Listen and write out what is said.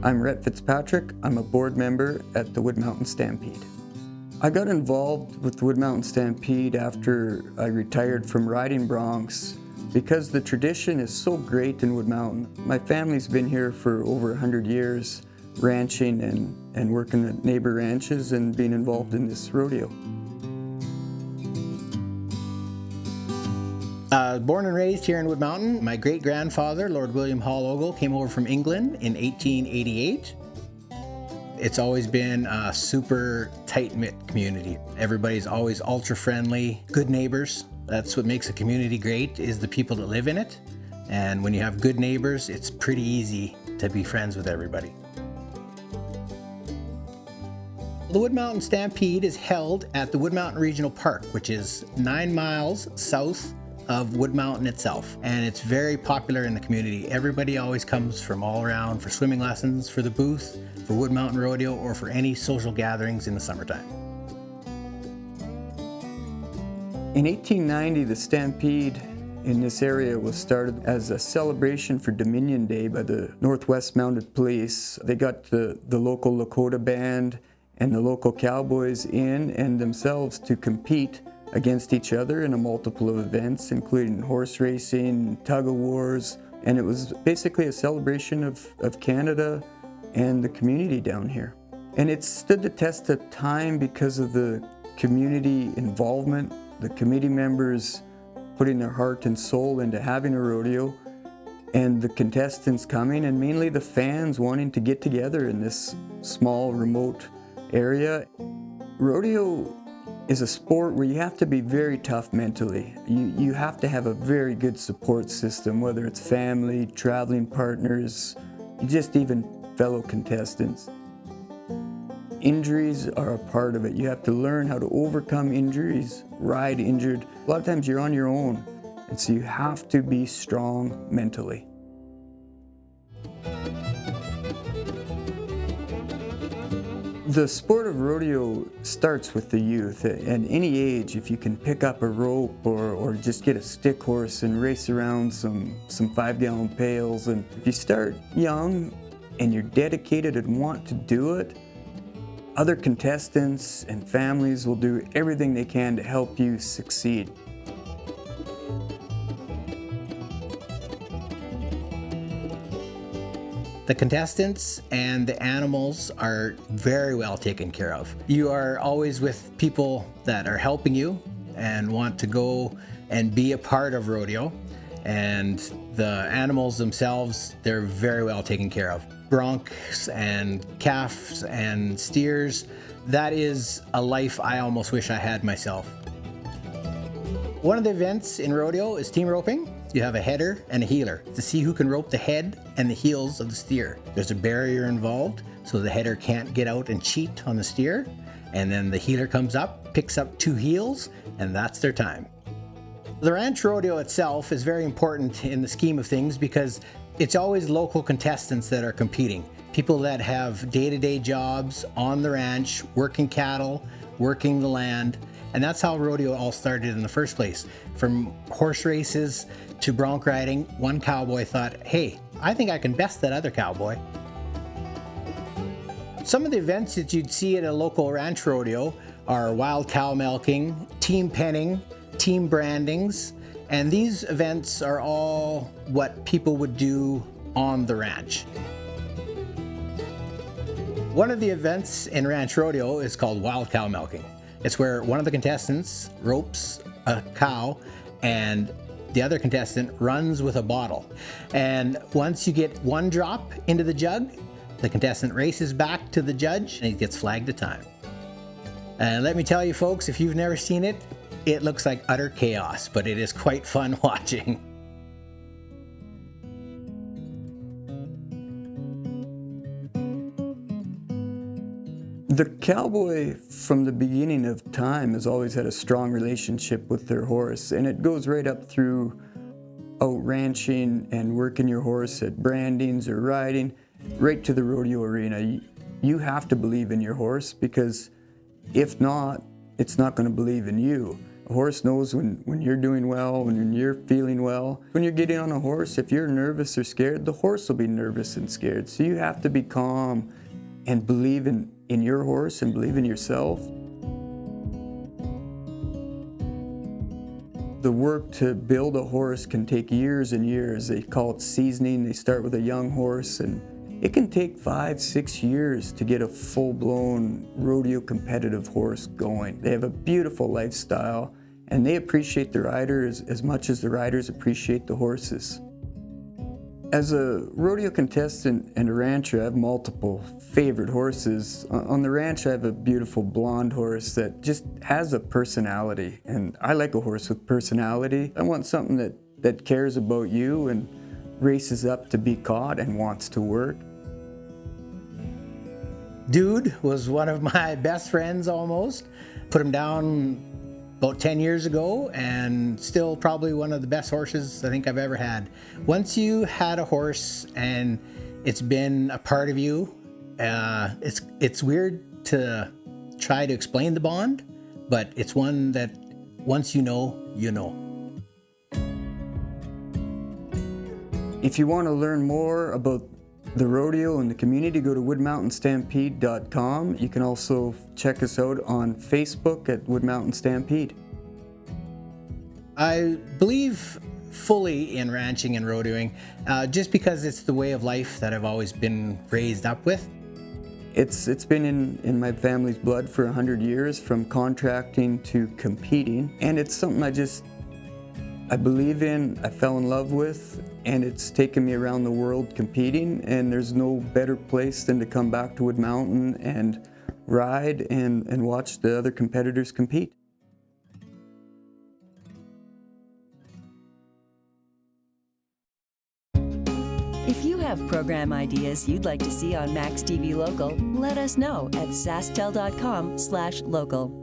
I'm Rhett Fitzpatrick. I'm a board member at the Wood Mountain Stampede. I got involved with the Wood Mountain Stampede after I retired from riding broncs because the tradition is so great in Wood Mountain. My family's been here for over 100 years, ranching and working at neighbor ranches and being involved in this rodeo. Born and raised here in Wood Mountain. My great-grandfather, Lord William Hall Ogle, came over from England in 1888. It's always been a super tight-knit community. Everybody's always ultra-friendly, good neighbors. That's what makes a community great, is the people that live in it. And when you have good neighbors, it's pretty easy to be friends with everybody. The Wood Mountain Stampede is held at the Wood Mountain Regional Park, which is 9 miles south of Wood Mountain itself, and it's very popular in the community. Everybody always comes from all around for swimming lessons, for the booth, for Wood Mountain Rodeo, or for any social gatherings in the summertime. In 1890, the Stampede in this area was started as a celebration for Dominion Day by the Northwest Mounted Police. They got the local Lakota band and the local cowboys in and themselves to compete against each other in a multiple of events, including horse racing, tug-of-wars, and it was basically a celebration of Canada and the community down here. And it stood the test of time because of the community involvement, the committee members putting their heart and soul into having a rodeo, and the contestants coming, and mainly the fans wanting to get together in this small, remote area. Rodeo is a sport where you have to be very tough mentally. You have to have a very good support system, whether it's family, traveling partners, just even fellow contestants. Injuries are a part of it. You have to learn how to overcome injuries, ride injured. A lot of times you're on your own, and so you have to be strong mentally. The sport of rodeo starts with the youth. At any age, if you can pick up a rope or just get a stick horse and race around some 5-gallon pails, and if you start young and you're dedicated and want to do it, other contestants and families will do everything they can to help you succeed. The contestants and the animals are very well taken care of. You are always with people that are helping you and want to go and be a part of rodeo. And the animals themselves, they're very well taken care of. Broncs and calves and steers, that is a life I almost wish I had myself. One of the events in rodeo is team roping. You have a header and a heeler to see who can rope the head and the heels of the steer. There's a barrier involved, so the header can't get out and cheat on the steer. And then the heeler comes up, picks up 2 heels, and that's their time. The ranch rodeo itself is very important in the scheme of things because it's always local contestants that are competing. People that have day-to-day jobs on the ranch, working cattle, working the land. And that's how rodeo all started in the first place. From horse races to bronc riding, one cowboy thought, hey, I think I can best that other cowboy. Some of the events that you'd see at a local ranch rodeo are wild cow milking, team penning, team brandings, and these events are all what people would do on the ranch. One of the events in ranch rodeo is called wild cow milking. It's where one of the contestants ropes a cow and the other contestant runs with a bottle. And once you get one drop into the jug, the contestant races back to the judge and he gets flagged a time. And let me tell you folks, if you've never seen it, it looks like utter chaos, but it is quite fun watching. The cowboy from the beginning of time has always had a strong relationship with their horse, and it goes right up through out ranching and working your horse at brandings or riding, right to the rodeo arena. You have to believe in your horse because if not, it's not going to believe in you. A horse knows when you're doing well, when you're feeling well. When you're getting on a horse, if you're nervous or scared, the horse will be nervous and scared. So you have to be calm and believe in your horse and believe in yourself. The work to build a horse can take years and years. They call it seasoning. They start with a young horse, and it can take 5-6 years to get a full-blown rodeo competitive horse going. They have a beautiful lifestyle, and they appreciate the riders as much as the riders appreciate the horses. As a rodeo contestant and a rancher, I have multiple favorite horses. On the ranch, I have a beautiful blonde horse that just has a personality, and I like a horse with personality. I want something that cares about you and races up to be caught and wants to work. Dude was one of my best friends almost. Put him down about 10 years ago, and still probably one of the best horses I think I've ever had. Once you had a horse and it's been a part of you, it's weird to try to explain the bond, but it's one that once you know, you know. If you want to learn more about the rodeo and the community, go to woodmountainstampede.com. You can also check us out on Facebook at Wood Mountain Stampede. I believe fully in ranching and rodeoing, just because it's the way of life that I've always been raised up with. It's been in my family's blood for 100 years, from contracting to competing, and it's something I believe in, I fell in love with, and it's taken me around the world competing, and there's no better place than to come back to Wood Mountain and ride and watch the other competitors compete. If you have program ideas you'd like to see on maxTV Local, let us know at SaskTel.com/local.